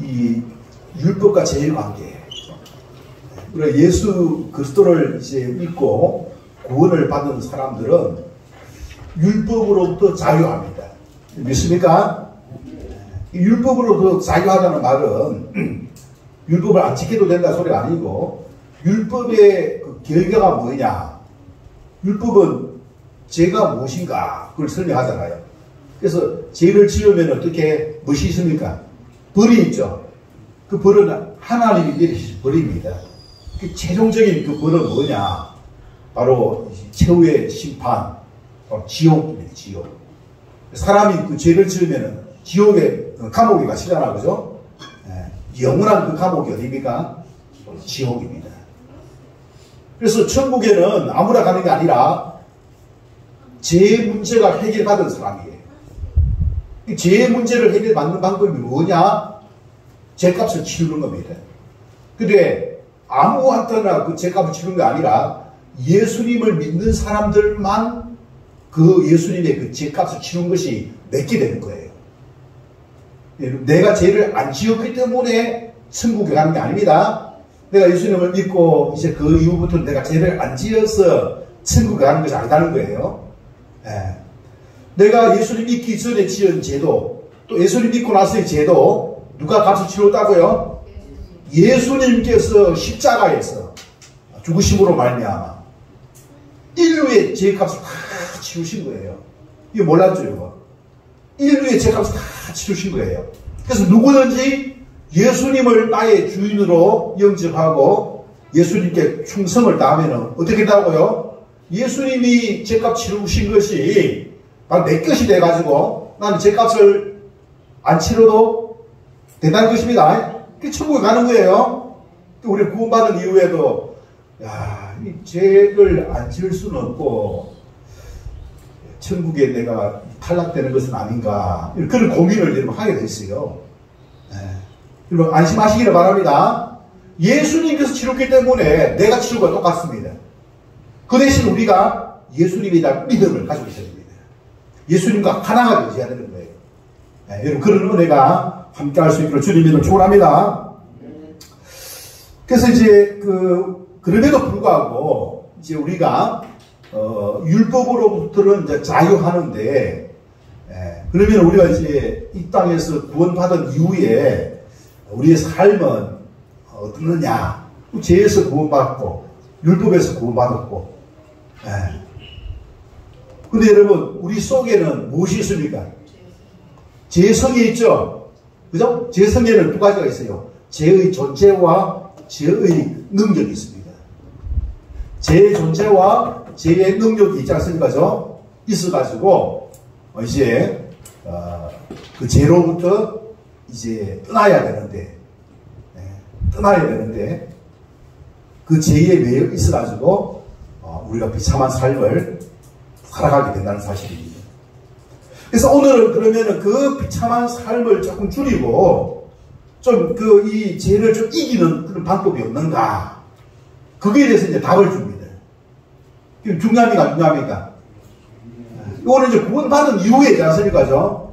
이 율법과 제일관계. 우리가 예수 그리스도를 이제 믿고 구원을 받은 사람들은 율법으로부터 자유합니다. 믿습니까? 율법으로부터 자유하다는 말은 율법을 안 지켜도 된다는 소리가 아니고, 율법의 그 결과가 뭐냐? 율법은 죄가 무엇인가? 그걸 설명하잖아요. 그래서 죄를 지으면 어떻게, 무엇이 있습니까? 벌이 있죠. 그 벌은 하나님이 내리신 벌입니다. 그 최종적인 그 벌은 뭐냐? 바로 최후의 심판, 바로 지옥입니다. 지옥. 사람이 그 죄를 지으면 지옥에, 감옥에 갇히잖아, 그죠? 영원한 그 감옥이 어디입니까? 지옥입니다. 그래서 천국에는 아무나 가는 게 아니라 죄 문제가 해결받은 사람이에요. 죄 문제를 해결받는 방법이 뭐냐? 죄값을 치르는 겁니다. 근데 아무한테나 그 죄값을 치르는 게 아니라 예수님을 믿는 사람들만 그 예수님의 그 죄값을 치르는 것이 맺게 되는 거예요. 내가 죄를 안 지었기 때문에 천국에 가는 게 아닙니다. 내가 예수님을 믿고 이제 그 이후부터 내가 죄를 안 지어서 천국에 가는 것이 아니다는 거예요. 예. 내가 예수님 믿기 전에 지은 죄도, 또 예수님 믿고 나서의 죄도 누가 값을 치렀다고요? 예수님께서 십자가에서 죽으심으로 말미암아 인류의 죄값을 다 치우신 거예요. 이거 몰랐죠, 이거? 인류의 죄값을 다 치르신 거예요. 그래서 누구든지 예수님을 나의 주인으로 영접하고 예수님께 충성을 다하면 어떻게 된다고요? 예수님이 죄값 치르신 것이 바로 내 것이 돼가지고 나는 죄값을 안 치러도 된다는 것입니다. 그 천국에 가는 거예요. 우리 구원받은 이후에도 이 죄를 안 지을 수는 없고 천국에 내가 탈락되는 것은 아닌가, 그런 고민을 여러분 하게 됐어요. 여러분 안심하시기를 바랍니다. 예수님께서 치렀기 때문에 내가 치르고 똑같습니다. 그 대신 우리가 예수님에 대한 믿음을 가지고 있어야 됩니다. 예수님과 하나가 되어야 되는 거예요. 여러분 그런 은혜가 함께 할 수 있기를 주님을 축원합니다. 그래서 이제 그럼에도 불구하고 이제 우리가 율법으로부터는 이제 자유하는데, 그러면 우리가 이제 이 땅에서 구원받은 이후에 우리의 삶은 어떻느냐? 죄에서 구원받고 율법에서 구원받았고, 근데 여러분 우리 속에는 무엇이 있습니까? 죄성이 있죠. 그죠? 죄성에는 두 가지가 있어요. 죄의 존재와 죄의 능력이 있습니다. 죄의 존재와 죄의 능력이 있지 않습니까? 있어가지고 이제 그 죄로부터 이제 떠나야 되는데, 그 죄에 매여 있어가지고 우리가 비참한 삶을 살아가게 된다는 사실입니다. 그래서 오늘은 그러면은 그 비참한 삶을 조금 줄이고 좀 이 죄를 좀 이기는 그런 방법이 없는가? 거기에 대해서 이제 답을 줍니다. 중요합니까? 안 중요합니까? 이거는 이제 구원받은 이후에 있지 않습니까?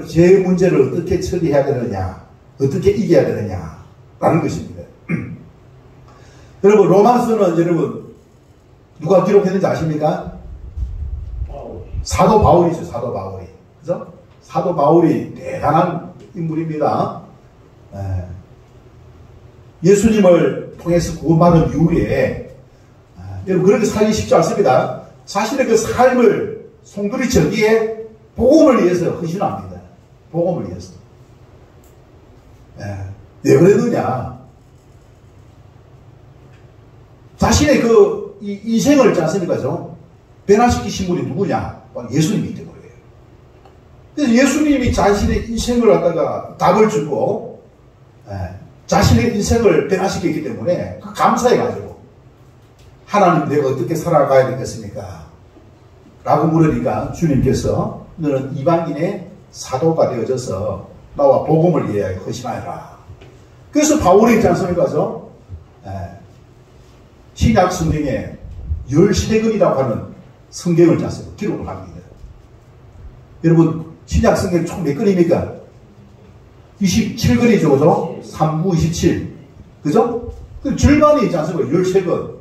죄 문제를 어떻게 처리해야 되느냐, 어떻게 이겨야 되느냐, 라는 것입니다. 여러분, 로마서는 여러분, 누가 기록했는지 아십니까? 사도 바울이죠, 사도 바울이. 그죠? 사도 바울이 대단한 인물입니다. 예수님을 통해서 구원받은 이후에, 여러분, 그렇게 살기 쉽지 않습니다. 자신의 그 삶을 송두리 저기에 복음을 위해서 헌신합니다. 복음을 위해서. 왜 그랬느냐? 자신의 이 인생을 있지 않습니까? 변화시키신 분이 누구냐? 예수님이기 때문에. 그래서 예수님이 자신의 인생을 갖다가 답을 주고, 자신의 인생을 변화시켰기 때문에 감사해가지고, 하나님 내가 어떻게 살아가야 되겠습니까? 라고 물으니까 주님께서 너는 이방인의 사도가 되어져서 나와 복음을 위하여 헌신하여라. 그래서 바울이 있지 않습니까? 신약 성경에 13권이라고 하는 성경을 짰어요. 기록을 합니다. 여러분, 신약 성경 총 몇 권입니까? 27건이죠, 그죠? 3부 27. 그죠? 그 절반이 있지 않습니까? 13건.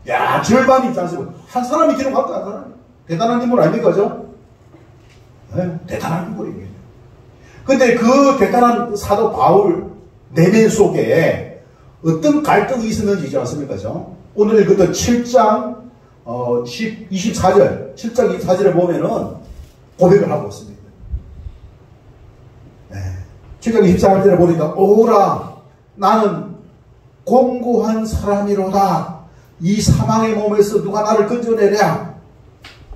야, 절반이 있지 않습니까? 한 사람이 기록할까, 한 사람이. 대단한 인물 아닙니까, 그죠? 네, 대단한 인물이에요. 근데 그 대단한 사도 바울 내면 속에 어떤 갈등이 있었는지 있지 않습니까, 그죠? 오늘 읽었던 7장 24절, 7장 24절에 보면은 고백을 하고 있습니다. 네. 7장 24절에 보니까, 오라, 나는 공고한 사람이로다. 이 사망의 몸에서 누가 나를 건져내랴.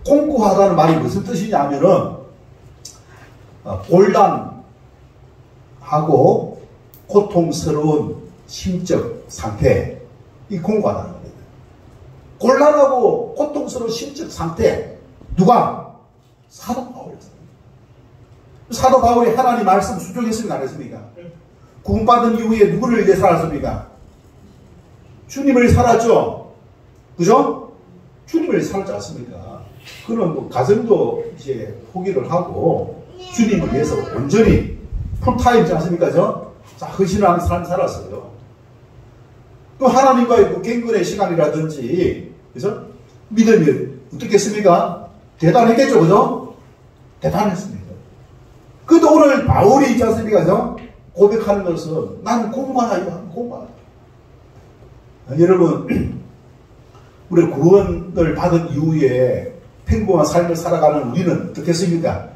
공고하다는 말이 무슨 뜻이냐면은, 곤란하고 고통스러운 심적 상태, 이 공고하다는 겁니다. 곤란하고 고통스러운 심적 상태, 누가? 사도 바울이었습니다. 사도 바울이 하나님 말씀 순종했습니까? 안 했습니까? 구원받은 이후에 누구를 위해 살았습니까? 주님을 살았죠? 그죠? 주님을 살지 않습니까? 그는 뭐 가정도 이제 포기를 하고 주님을 위해서 온전히 풀타임이지 않습니까? 자, 헌신하는 삶을 살았어요. 또 하나님과의 그 갱근의 시간이라든지, 그래서 믿음이 어떻겠습니까? 대단했겠죠, 그죠? 대단했습니다. 그런데 오늘 바울이 있지 않습니까? 그죠? 고백하는 것은 나는 공부하나요? 공부하나. 여러분, 우리 구원을 받은 이후에 평범한 삶을 살아가는 우리는 어떻겠습니까?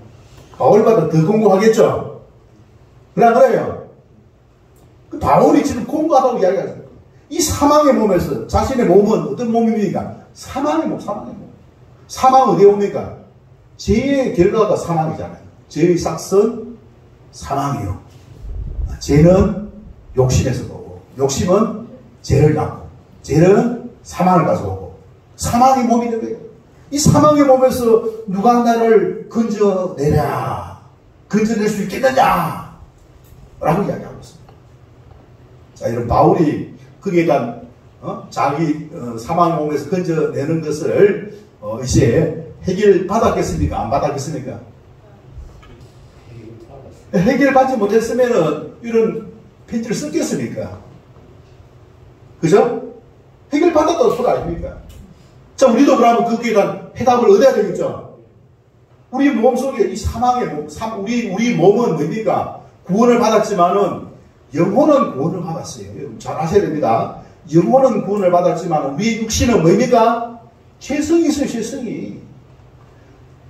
바울보다 더 공부하겠죠? 그래, 그래요. 그 바울이 지금 공부하다고 이야기하잖아요. 이 사망의 몸에서 자신의 몸은 어떤 몸입니까? 사망의 몸, 사망의 몸. 사망은 어디에 옵니까? 죄의 결과가 사망이잖아요. 죄의 싹은 사망이요. 죄는 욕심에서 오고, 욕심은 죄를 낳고, 죄는 사망을 가져오고, 사망의 몸이 있는 거예요. 이 사망의 몸에서 누가 나를 건져내랴, 건져낼 수 있겠느냐? 라고 이야기하고 있습니다. 자, 이런 바울이 거기에 대한 자기 사망의 몸에서 건져내는 것을 이제 해결받았겠습니까? 안 받았겠습니까? 해결받지 못했으면 이런 편지를 썼겠습니까? 그죠? 해결받았다고 소리 아닙니까? 자, 우리도 그러면 거기에 대한 해답을 얻어야 되겠죠? 우리 몸속에 이 사망의 몸, 우리 몸은 뭡니까? 구원을 받았지만은 영혼은 구원을 받았어요. 여러분 잘 아셔야 됩니다. 영혼은 구원을 받았지만 우리 육신은 뭡니까? 죄성이 있어요, 죄성이.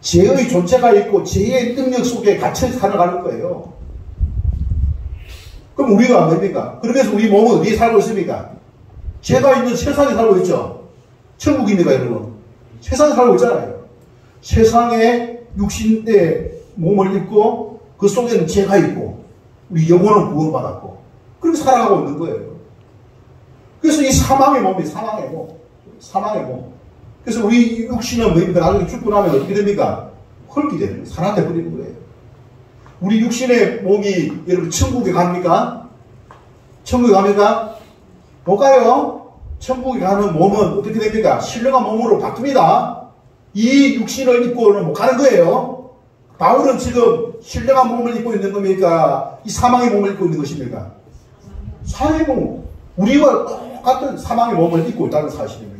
죄의 존재가 있고 죄의 능력 속에 갇혀 살아가는 거예요. 그럼 우리가 뭡니까? 그러면서 우리 몸은 어디에 살고 있습니까? 죄가 있는 세상에 살고 있죠. 천국입니까, 여러분? 세상에 살고 있잖아요. 세상에 육신의 몸을 입고 그 속에는 죄가 있고 우리 영혼은 구원받았고 그렇게 살아가고 있는 거예요. 그래서 이 사망의 몸이 사망의 몸. 그래서 우리 육신은 뭡니까? 나중에 죽고 나면 어떻게 됩니까? 헐게 되는 거예요. 산한테 버리는 거예요. 우리 육신의 몸이 여러분 천국에 갑니까? 천국에 갑니까? 못 가요. 천국에 가는 몸은 어떻게 됩니까? 신령한 몸으로 바뀝니다. 이 육신을 입고는 못 가는 거예요. 바울은 지금 신령한 몸을 입고 있는 겁니까? 이 사망의 몸을 입고 있는 것입니까? 사망의 몸. 우리와 똑같은 사망의 몸을 입고 있다는 사실입니다.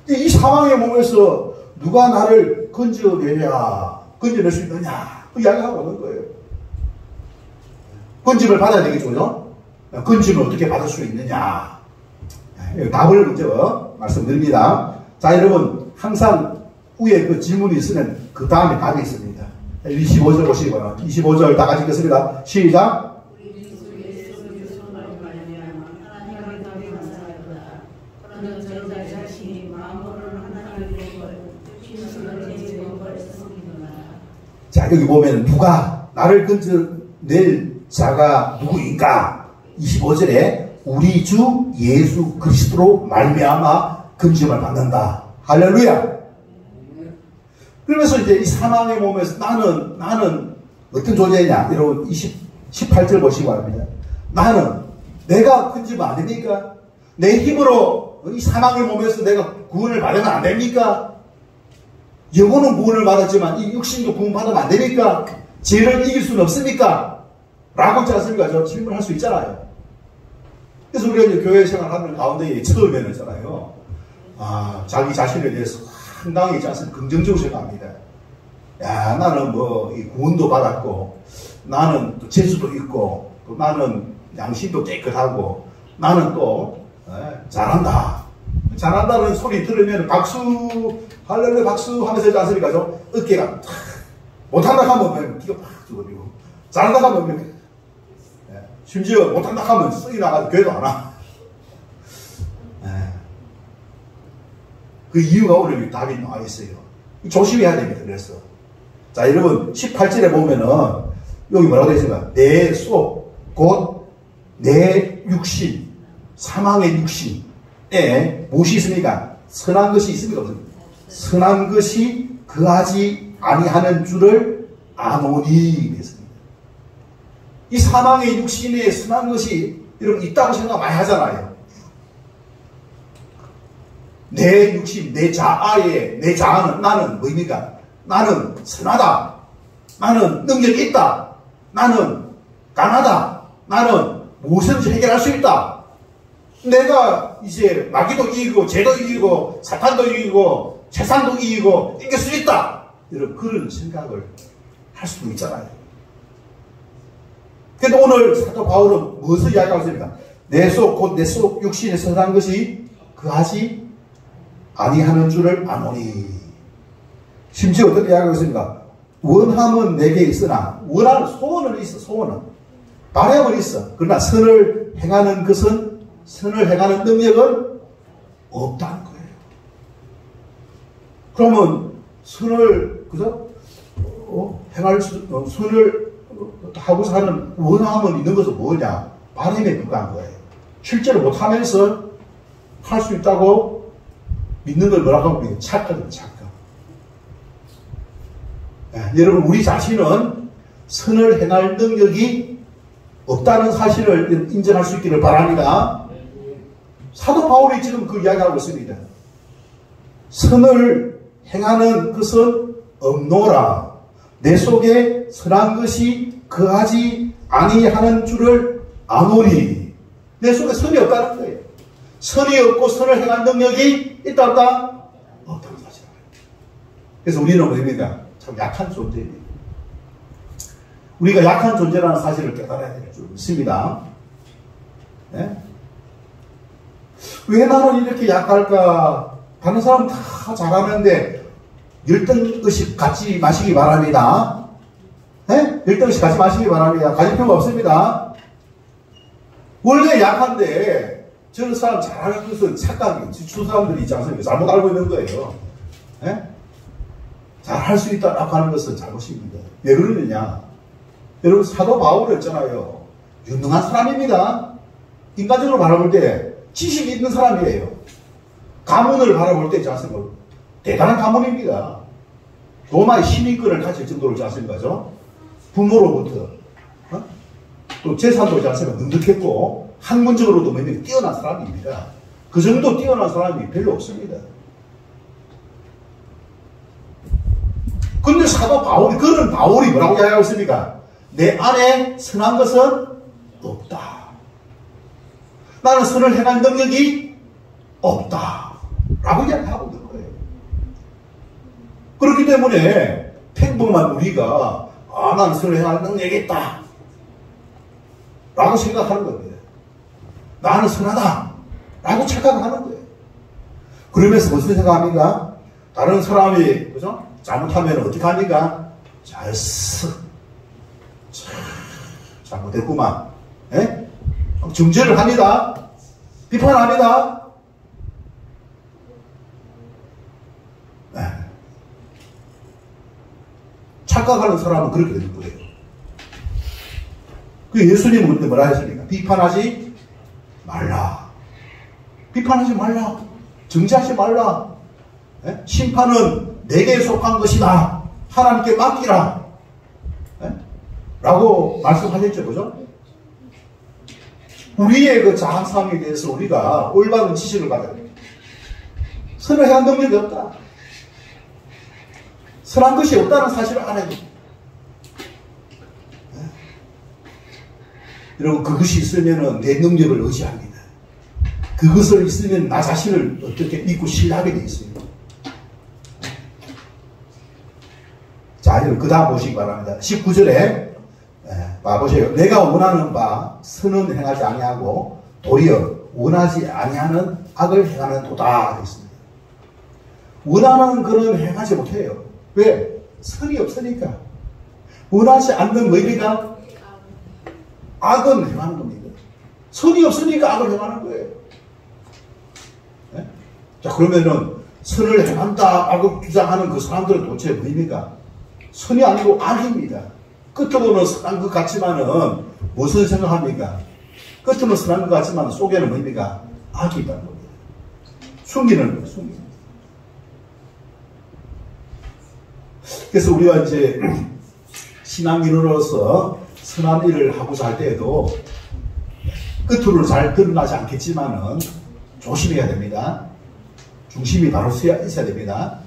이 사망의 몸에서 누가 나를 건져낼 수 있느냐? 그 이야기하고 있는 거예요. 건짐을 받아야 되겠죠? 건짐을 어떻게 받을 수 있느냐? 답을 먼저 말씀드립니다. 자, 여러분, 항상 위에 그 질문이 있으면 그 다음에 답이 있습니다. 25절 보시고요. 25절 다 같이 읽겠습니다. 시작. 자, 여기 보면 누가 나를 건져낼 자가 누구인가? 25절에 우리 주 예수 그리스도로 말미암아 건짐을 받는다. 할렐루야. 그러면서 이제 이 사망의 몸에서 나는 어떤 존재냐? 여러분 18절 보시기 바랍니다. 나는 내가 건지면 안 됩니까? 내 힘으로 이 사망의 몸에서 내가 구원을 받으면 안 됩니까? 영혼은 구원을 받았지만 이 육신도 구원 받으면 안 됩니까? 죄를 이길 수는 없습니까? 라고 있지 않습니까? 저 질문할 수 있잖아요. 그래서 우리가 이제 교회 생활하는 가운데 처음에는 있잖아요. 자기 자신에 대해서 상당히 있지 않습니까? 긍정적으로 생각합니다. 야, 나는 뭐, 구원도 받았고, 나는 또 재수도 있고, 또 나는 양심도 깨끗하고, 나는 또, 잘한다. 잘한다는 소리 들으면 박수, 할렐루야 박수 하면서 있지 않습니까? 좀 어깨가 탁, 못한다 하면 기가 팍 죽어지고, 잘한다 하면, 심지어 못한다 하면 쓰이 나가서 교회도 안 와. 그 이유가 오늘 답이 나와 있어요. 조심해야 됩니다. 그래서. 자, 여러분, 18절에 보면은, 여기 뭐라고 되어 있습니까? 내 속, 곧, 내 육신, 사망의 육신에 무엇이 있습니까? 선한 것이 있습니까? 없습니까? 선한 것이 그하지 아니하는 줄을 아노니 했습니다. 이 사망의 육신에 선한 것이 여러분 있다고 생각 많이 하잖아요. 내 육신, 내 자아에, 내 자아는 나는 뭐입니까? 나는 선하다. 나는 능력이 있다. 나는 강하다. 나는 무엇이든지 해결할 수 있다. 내가 이제 마귀도 이기고 죄도 이기고 사탄도 이기고 세상도 이기고 이길 수 있다. 이런 그런 생각을 할 수도 있잖아요. 그런데 오늘 사도 바울은 무엇을 이야기하고 있습니까? 내 속, 곧 내 속 육신에 선한 것이 그하지 아니하는 줄을 아노니. 심지어 어떻게 이야기하고 있습니까? 원함은 내게 있으나, 원하는 소원은 있어, 소원은. 바람은 있어. 그러나 선을 행하는 것은, 선을 행하는 능력은 없다는 거예요. 그러면 선을, 그죠? 선을 하고서 하는 원함은 있는 것은 뭐냐? 바람에 불과한 거예요. 실제로 못하면서 할 수 있다고 믿는 걸 뭐라고 하면 착각입니다. 착각. 여러분, 우리 자신은 선을 행할 능력이 없다는 사실을 인정할 수 있기를 바랍니다. 사도 바울이 지금 그 이야기하고 있습니다. 선을 행하는 것은 없노라. 내 속에 선한 것이 거하지 아니하는 줄을 아노니. 내 속에 선이 없다는 거예요. 선이 없고 선을 행할 능력이 있다 없다? 없다는 사실. 그래서 우리는 뭐입니까? 참 약한 존재입니다. 우리가 약한 존재라는 사실을 깨달아야 될 줄 믿습니다. 네? 왜 나는 이렇게 약할까? 다른 사람 다 잘하는데 열등의식 갖지 마시기 바랍니다. 네? 열등의식 갖지 마시기 바랍니다. 가질 필요가 없습니다. 원래 약한데 저런 사람 잘하는 것은 착각이, 주 사람들이 있지 않습니까? 잘못 알고 있는 거예요. 네? 잘할 수 있다라고 하는 것은 잘못입니다. 왜 그러느냐? 여러분, 사도 바울이 있잖아요. 유능한 사람입니다. 인간적으로 바라볼 때 지식이 있는 사람이에요. 가문을 바라볼 때 있지 않습니까? 대단한 가문입니다. 로마의 시민권을 가질 정도로 있지 않습니까? 부모로부터 또 재산도 있지 않습니까? 능득했고 학문적으로도 매우 뛰어난 사람입니다. 그 정도 뛰어난 사람이 별로 없습니다. 근데 사도 바울이, 그런 바울이 뭐라고 이야기하고 있습니까? 내 안에 선한 것은 없다. 나는 선을 행할 능력이 없다. 라고 이야기하고 있는 거예요. 그렇기 때문에 평범한 우리가, 나는 선을 행할 능력이 있다. 라고 생각하는 겁니다. 나는 선하다. 라고 착각하는 거예요. 그러면서 무슨 생각합니까? 다른 사람이, 그죠? 잘못하면 어떻게 합니까? 잘했어. 잘못했구만. 예? 중재를 합니다. 비판합니다. 네. 착각하는 사람은 그렇게 되는 거예요. 그 예수님은 그때 뭐라 했습니까? 비판하지 말라. 비판하지 말라. 정죄하지 말라. 예? 심판은 내게 속한 것이다. 하나님께 맡기라. 예? 라고 말씀하셨죠. 그죠? 우리의 그 자아상에 대해서 우리가 올바른 지식을 받아야 됩니다. 선을 행한 능력이 없다. 선한 것이 없다는 사실을 알아야 됩니다. 여러분, 그것이 있으면 내 능력을 의지합니다. 그것을 있으면 나 자신을 어떻게 믿고 신뢰하게 돼 있어요. 자, 그 다음 보시기 바랍니다. 19절에 봐보세요. 내가 원하는 바 선은 행하지 아니하고 도리어 원하지 아니하는 악을 행하는 도다 했습니다. 원하는 것은 행하지 못해요. 왜? 선이 없으니까. 원하지 않는 의미가 악은 행하는 겁니다. 선이 없으니까 악을 행하는 거예요. 네? 자, 그러면은 선을 행한다, 악을 주장하는 그 사람들은 도대체 의미가 선이 아니고 악입니다. 끝으로는 선한 것 같지만은 무슨 생각합니까? 끝으로는 선한 것 같지만 속에는 의미가 악이 있다는 겁니다. 숨기는 거예요, 숨기는 거예요. 그래서 우리가 이제 신앙인으로서 선한 일을 하고자 할 때에도 끝으로는 잘 드러나지 않겠지만은 조심해야 됩니다. 중심이 바로 있어야 됩니다.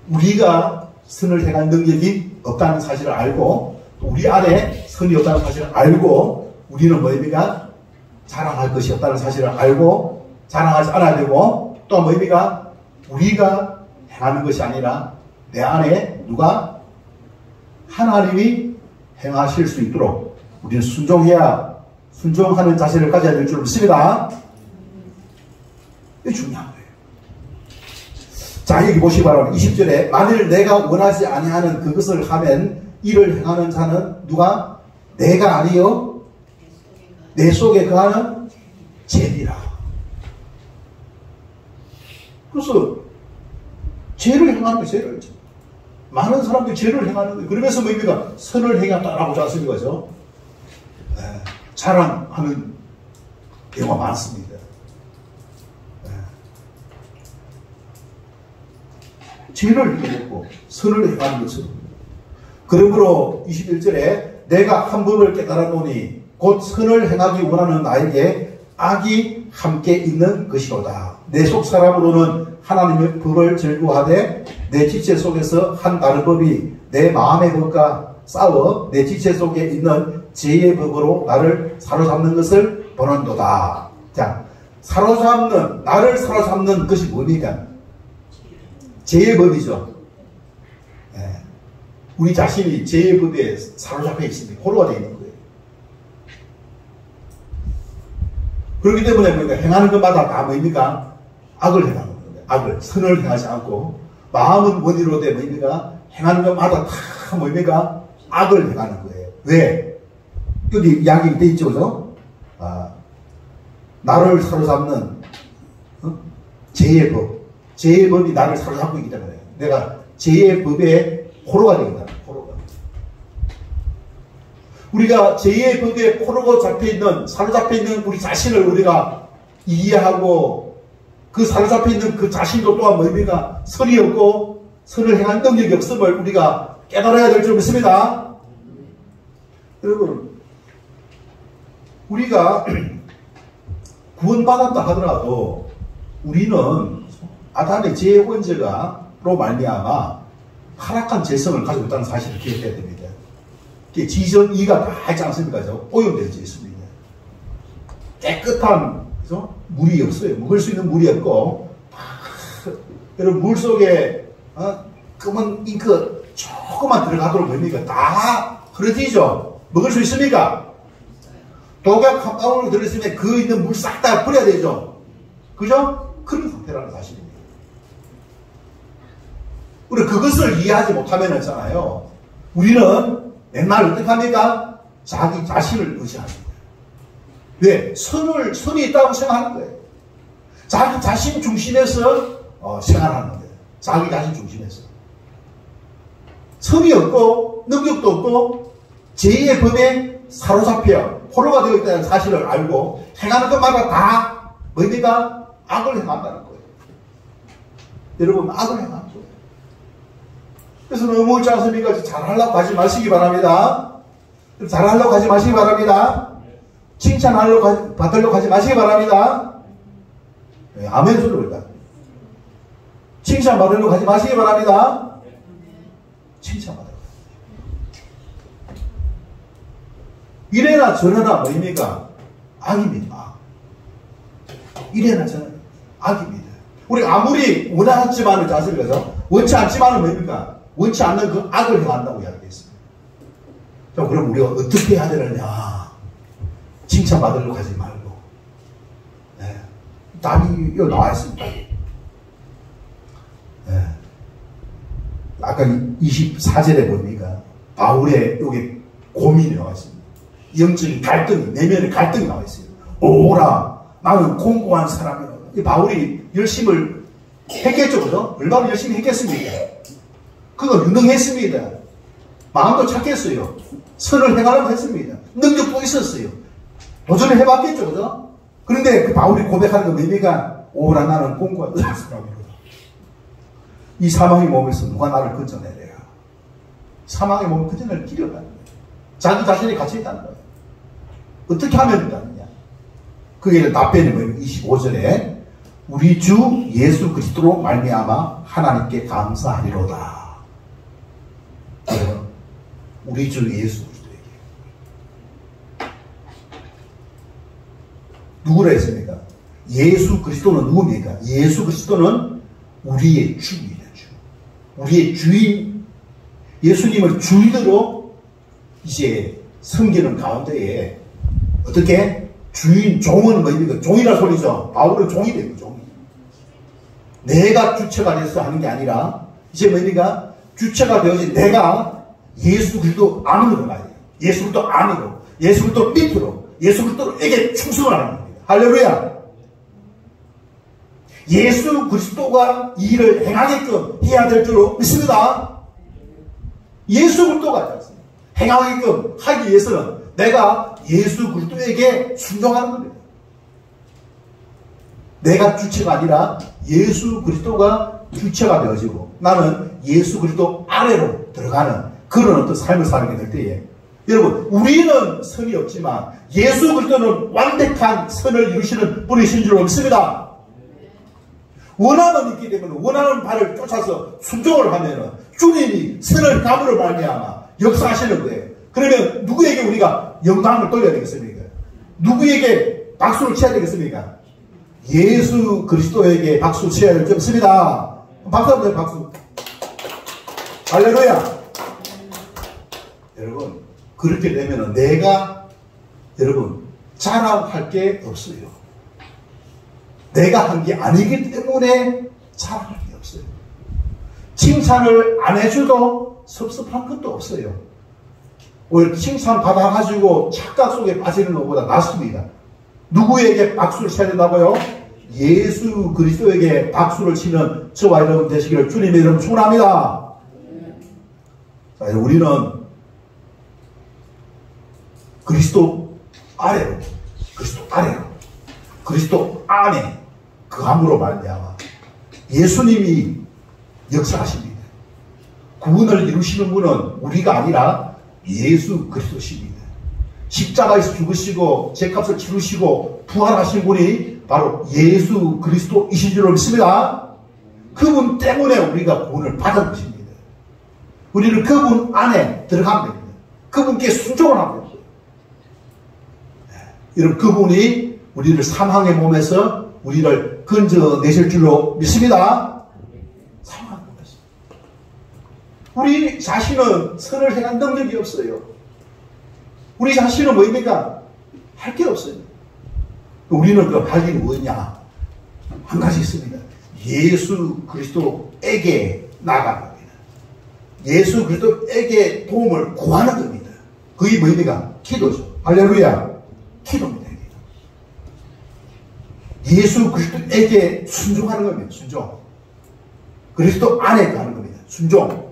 우리가 선을 행할 능력이 없다는 사실을 알고 우리 안에 선이 없다는 사실을 알고 우리는 뭐입니까? 자랑할 것이 없다는 사실을 알고 자랑하지 않아야 되고 또 뭐입니까? 우리가 행하는 것이 아니라 내 안에 누가? 하나님이 행하실 수 있도록 우리는 순종하는 자세를 가져야 될 줄 믿습니다. 이게 중요한 거예요. 자, 여기 보시기 바랍니다. 20절에 만일 내가 원하지 아니하는 그것을 하면 이를 행하는 자는 누가? 내가 아니요 내 속에 거하는 죄니라. 그래서 죄를 행하는 거예요. 죄를. 많은 사람들이 죄를 행하는 거예요. 그러면서 뭡니까? 선을 행한다라고 하지 않습니까? 자랑하는 경우가 많습니다. 죄를 행했고 선을 행하는 것은 그러므로 21절에 내가 한 법을 깨달았노니 곧 선을 행하기 원하는 나에게 악이 함께 있는 것이로다. 내 속 사람으로는 하나님의 법을 즐거워하되 내 지체 속에서 한 다른 법이 내 마음의 법과 싸워 내 지체 속에 있는 죄의 법으로 나를 사로잡는 것을 보는도다. 자, 나를 사로잡는 것이 뭡니까? 죄의 법이죠. 우리 자신이 죄의 법에 사로잡혀 있습니다. 포로가 되어 있는 거예요. 그렇기 때문에 뭡니까? 행하는 것마다 다 뭡니까? 악을 행하는 겁니다. 악을. 선을 행하지 않고 마음은 원의로 돼 뭡니까? 행하는 것마다 다 뭡니까? 악을 행하는 거예요. 왜? 여기 이야기 돼 있죠, 그죠? 나를 사로잡는 죄의 법. 죄의 법이 나를 사로잡고 있기 때문에 내가 죄의 법에 포로가 되겠다. 포로가. 우리가 죄의 법에 포로가 잡혀있는, 사로잡혀있는 우리 자신을 우리가 이해하고 그 사로잡혀있는 그 자신도 또한 뭡니까? 선이 없고 선을 행한 능력이 없음을 우리가 깨달아야 될 줄 믿습니다. 여러분, 우리가 구원받았다 하더라도 우리는 아담의 죄의 원죄가로 말미암아 타락한 죄성을 가지고 있다는 사실을 기억해야 됩니다. 지전 이가 다 있지 않습니까? 오염되어 있습니다. 깨끗한 그래서 물이 없어요. 먹을 수 있는 물이 없고 여러분 물 속에 검은 잉크 조금만 들어가도록 뭡니까? 다 흐려지죠. 먹을 수 있습니까? 독약 한 방울 들어있으면 그 있는 물 싹 다 버려야 되죠. 그죠? 그런 상태라는 사실입니다. 우리 그것을 이해하지 못하면 있잖아요. 우리는 맨날 어떻게 합니까? 자기 자신을 의지하는 거예요. 왜? 선이 있다고 생각하는 거예요. 자기 자신 중심에서 생활하는 거예요. 자기 자신 중심에서. 선이 없고 능력도 없고 죄의 법에 사로잡혀 포로가 되어 있다는 사실을 알고 행하는 것마다 다 뭡니까? 악을 행한다는 거예요. 여러분 악을 행하는 거예요. 그래서 너무 옳지 않습니까? 잘하려고 하지 마시기 바랍니다. 잘하려고 하지 마시기 바랍니다. 받으려고 하지 마시기 바랍니다. 아멘 소리입니다. 칭찬 받으려고 하지 마시기 바랍니다. 칭찬 받으려고. 이래나 저래나 뭐입니까? 악입니다. 악. 이래나잖아요. 악입니다. 우리 아무리 원하지만은 자세히 그래서 원치 않지만은 뭡니까? 원치 않는 그 악을 행한다고 이야기했습니다. 자, 그럼 우리가 어떻게 해야 되느냐? 칭찬받으려고 하지 말고. 네. 답이 여기 나와 있습니다. 네. 아까 24절에 보니까 바울의 여기 고민이 나와 있습니다. 영적인 갈등이, 내면의 갈등이 나와 있어요. 오라, 나는 공고한 사람이라. 이 바울이 열심을 했겠죠, 그죠? 얼마나 열심히 했겠습니까? 그거 유능했습니다. 마음도 착했어요. 선을 행하려고 했습니다. 능력도 있었어요. 도전을 해봤겠죠, 그죠? 그런데 그 바울이 고백하는 거 뭡니까? 오라, 나는 공고한 사람이라. 이 사망의 몸에서 누가 나를 건져내래요? 사망의 몸을 건져낼 길이 없다는 거예요. 자기 자신이 갇혀 있다는 거예요. 어떻게 하면 되느냐? 그게 답변이 뭐예요? 25절에 우리 주 예수 그리스도로 말미암아 하나님께 감사하리로다. 여러분, 우리 주 예수 그리스도에게 누구라 했습니까? 예수 그리스도는 누굽니까? 예수 그리스도는 우리의 주입니다. 우리의 주인, 예수님을 주인으로 이제 섬기는 가운데에 어떻게 주인, 종은 뭐입니까? 종이라 소리죠. 바울은 종이 되고 종이. 내가 주체가 돼서 하는 게 아니라 이제 뭡니까? 주체가 되어진 내가 예수 그리스도 안으로 가야 돼요. 예수 그리스도 안으로, 예수 그리스도 밑으로, 예수 그리스도에게 충성을 하는 겁니다. 할렐루야. 예수 그리스도가 이 일을 행하게끔 해야 될 줄로 믿습니다. 예수 그리스도가 행하게끔 하기 위해서는 내가 예수 그리스도에게 순종하는 겁니다. 내가 주체가 아니라 예수 그리스도가 주체가 되어지고 나는 예수 그리스도 아래로 들어가는 그런 어떤 삶을 살게 될 때에 여러분, 우리는 선이 없지만 예수 그리스도는 완벽한 선을 이루시는 분이신 줄로 믿습니다. 원함은 있기 때문에 원하는 바를 쫓아서 순종을 하면은 주님이 선을 감으로 말미암아 역사하시는 거예요. 그러면 누구에게 우리가 영광을 돌려야 되겠습니까? 누구에게 박수를 쳐야 되겠습니까? 예수 그리스도에게 박수 쳐야 될 줄 믿습니다. 박수 한번 박수. 할렐루야. 여러분, 그렇게 되면은 내가 여러분 자랑할 게 없어요. 내가 한 게 아니기 때문에 자랑할 게 없어요. 칭찬을 안 해줘도 섭섭한 것도 없어요. 오히려 칭찬 받아가지고 착각 속에 빠지는 것보다 낫습니다. 누구에게 박수를 쳐야 된다고요? 예수 그리스도에게 박수를 치는 저와 여러분 되시기를 주님의 이름으로 축원합니다. 자, 우리는 그리스도 아래로, 그리스도 안에 그함으로 말미암아 예수님이 역사하십니다. 구원을 이루시는 분은 우리가 아니라 예수 그리스도십니다. 십자가에서 죽으시고 죄값을 치르시고 부활하신 분이 바로 예수 그리스도이신 줄로 믿습니다. 그분 때문에 우리가 구원을 받은 것입니다. 우리는 그분 안에 들어가면 됩니다. 그분께 순종을 하면 됩니다. 여러분, 그분이 우리를 사망의 몸에서 우리를 건져내실 줄로 믿습니다. 사망의 몸에서. 우리 자신은 선을 행한 능력이 없어요. 우리 자신은 뭐입니까? 할 게 없어요. 우리는 그 할 일이 뭐냐? 한 가지 있습니다. 예수 그리스도에게 나가는 겁니다. 예수 그리스도에게 도움을 구하는 겁니다. 그게 뭐입니까? 기도죠. 할렐루야. 기도입니다. 예수 그리스도에게 순종하는 겁니다. 순종. 그리스도 안에 가는 겁니다. 순종.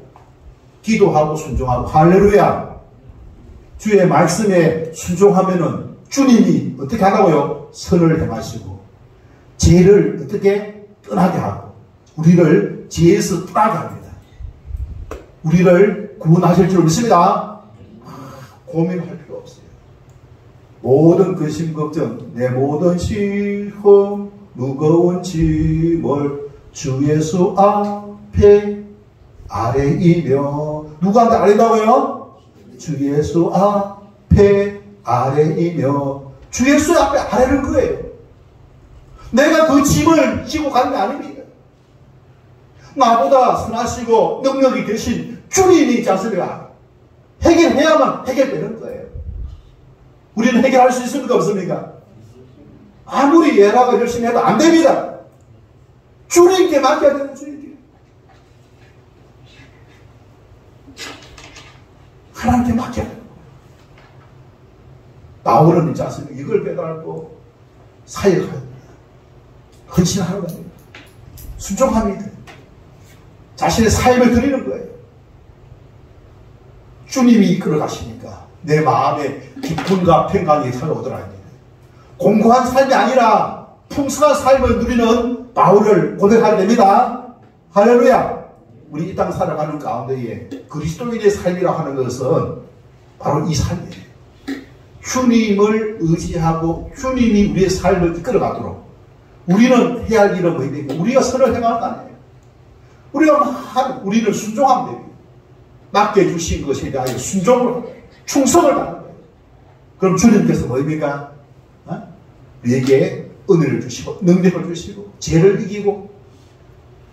기도하고 순종하고. 할렐루야. 주의 말씀에 순종하면은 주님이 어떻게 하다고요? 선을 행하시고 죄를 어떻게 떠나게 하고 우리를 죄에서 떠나게 합니다. 우리를 구원하실 줄 믿습니다. 고민할 필요 없어요. 모든 근심 걱정, 내 모든 시험, 무거운 짐을 주 예수 앞에 아래이며. 누구한테 아래다고요? 주 예수 앞에 아래이며 주 예수 앞에 아뢰는 거예요. 내가 그 짐을 지고 가는 게 아닙니다. 나보다 선하시고 능력이 되신 주님이 있지 않습니까? 해결해야만 해결되는 거예요. 우리는 해결할 수 있습니까? 없습니까? 아무리 예라가 열심히 해도 안 됩니다. 주님께 맡겨야 되는 주님께. 하나님께 맡겨야 돼요. 바울은 있지 않습니까? 이걸 깨달고 사역하는 거예요. 헌신하는 겁니다. 순종합니다. 자신의 삶을 드리는 거예요. 주님이 이끌어 가시니까 내 마음에 기쁨과 평강이 찾아오더라. 공고한 삶이 아니라 풍성한 삶을 누리는 바울을 고백하게 됩니다. 할렐루야. 우리 이 땅 살아가는 가운데에 그리스도인의 삶이라고 하는 것은 바로 이 삶이에요. 주님을 의지하고 주님이 우리의 삶을 이끌어가도록 우리는 해야 할 일은 뭐입니까? 우리가 선을 행하는 거 아니에요. 우리는 순종하면 됩니다. 맡겨주신 것에 대하여 순종을, 충성을 다하는 거예요. 그럼 주님께서 뭐입니까? 우리에게 은혜를 주시고, 능력을 주시고, 죄를 이기고,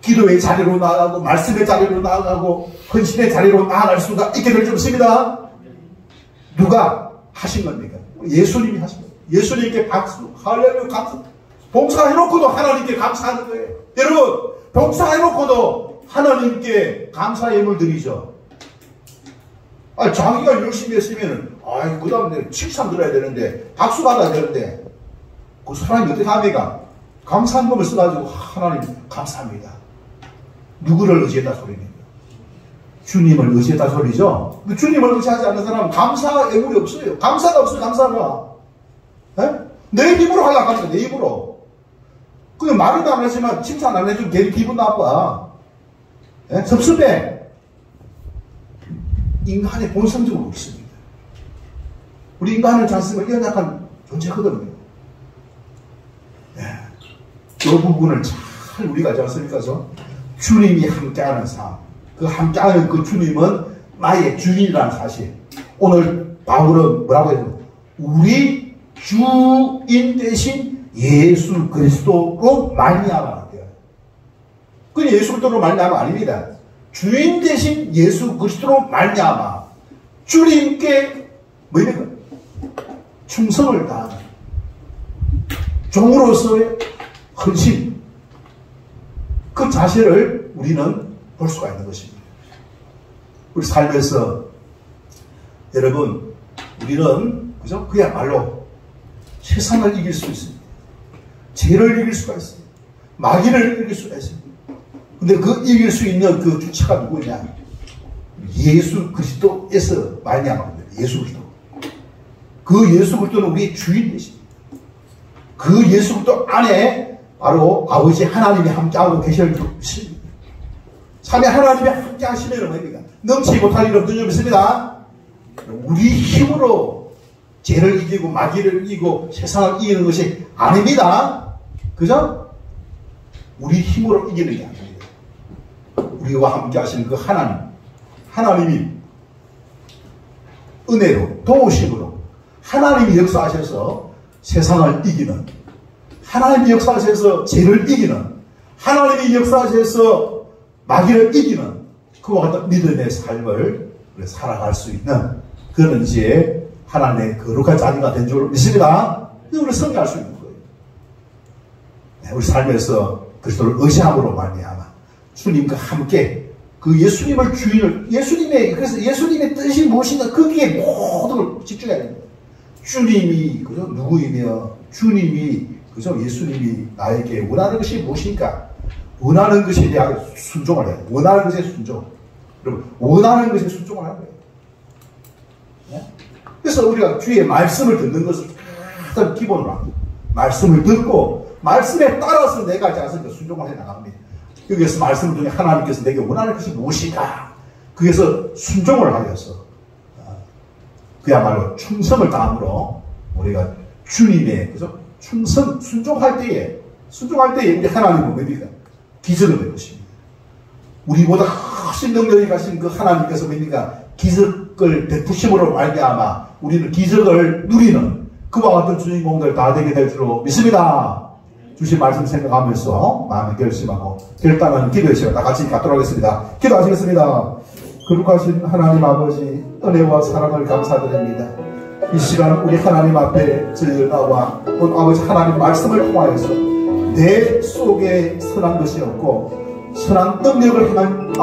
기도의 자리로 나아가고, 말씀의 자리로 나아가고, 헌신의 자리로 나아갈 수가 있게 될 줄 믿습니다. 누가 하신 겁니까? 예수님이 하신 거예요. 예수님께 박수, 할렐루야, 감사. 봉사해놓고도 하나님께 감사하는 거예요. 여러분, 봉사해놓고도 하나님께 감사의 예물 드리죠. 자기가 열심히 했으면, 그 다음에 칭찬 들어야 되는데, 박수 받아야 되는데, 그 사람이 어떻게 합니까? 감사한 법을 써가지고, 하나님, 감사합니다. 누구를 의지했다 소리입니다. 주님을 의지했다 소리죠? 주님을 의지하지 않는 사람은 감사 예물이 없어요. 감사가 없어요, 감사가. 내 입으로 하려고 하니까, 내 입으로. 그냥 말도 안 하지만, 칭찬 안 해주면 괜히 기분 나빠. 섭섭해. 인간의 본성적으로 있습니다. 우리 인간은 자신을 연약한 존재거든요. 그 부분을 잘 우리가 알지 않습니까? 주님이 함께하는 삶. 그 함께하는 그 주님은 나의 주인이라는 사실. 오늘 바울은 뭐라고 해요? 우리 주인 대신 예수 그리스도로 말미암아야. 그건 예수 그리스도로 말미암아 아닙니다. 주인 대신 예수 그리스도로 말미암아 주님께 뭐입니까? 충성을 다하는 종으로서의 헌신, 그 자세를 우리는 볼 수가 있는 것입니다. 우리 삶에서 여러분, 우리는 그죠? 그야말로 세상을 이길 수 있습니다. 죄를 이길 수가 있습니다. 마귀를 이길 수가 있습니다. 근데 그 이길 수 있는 그 주체가 누구냐? 예수 그리스도에서 말미암아. 예수 그리스도. 그 예수 그리스도는 우리의 주인 되십니다. 그 예수 그리스도 안에 바로 아버지 하나님이 함께하고 계실 줄 믿습니다. 참에 하나님이 함께 하시면 뭡니까? 넘치지 못할 일은 없는 줄 믿습니다. 우리 힘으로 죄를 이기고 마귀를 이기고 세상을 이기는 것이 아닙니다. 그죠? 우리 힘으로 이기는 게 아닙니다. 우리와 함께 하시는 그 하나님이 은혜로, 도우심으로 하나님이 역사하셔서 세상을 이기는, 하나님이 역사하셔서 죄를 이기는, 하나님이 역사하셔서 마귀를 이기는 그와 같은 믿음의 삶을 살아갈 수 있는 그런 이제 하나님의 거룩한 자녀가 된 줄 믿습니다. 우리 성장할 수 있는 거예요. 우리 삶에서 그리스도를 의지함으로 말미암아 주님과 함께 그 예수님을 주인을, 그래서 예수님의 뜻이 무엇인가 거기에 모든 걸 집중해야 됩니다. 주님이 그죠? 누구이며 주님이 그죠? 예수님이 나에게 원하는 것이 무엇인가? 원하는 것에 대한 순종을 해야 돼요. 원하는 것에 순종. 여러분, 원하는 것에 순종을 하는 거예요. 네? 그래서 우리가 주의 말씀을 듣는 것을 가장 기본으로 합니다. 말씀을 듣고 말씀에 따라서 내가 자신을 순종을 해 나갑니다. 여기에서 말씀 중에 하나님께서 내게 원하는 것이 무엇인가? 거기에서 순종을 하여서 그야말로 충성을 다함으로 우리가 주님의 그죠? 순종할 때에 우리 하나님은 뭡니까? 기적을 베푸십니다. 우리보다 훨씬 능력이 가신 그 하나님께서 뭡니까? 기적을 베푸심으로 말미암아 우리는 기적을 누리는 그와 같은 주인공들 다 되게 될 줄로 믿습니다. 주신 말씀 생각하면서 마음에 결심하고 결단하는 기도의 시간 다 같이 갖도록 하겠습니다. 기도하시겠습니다. 거룩하신 하나님 아버지, 은혜와 사랑을 감사드립니다. 이 시간 우리 하나님 앞에 저희 나와 아버지 하나님 말씀을 통하여서 내 속에 선한 것이 없고 선한 능력을 향한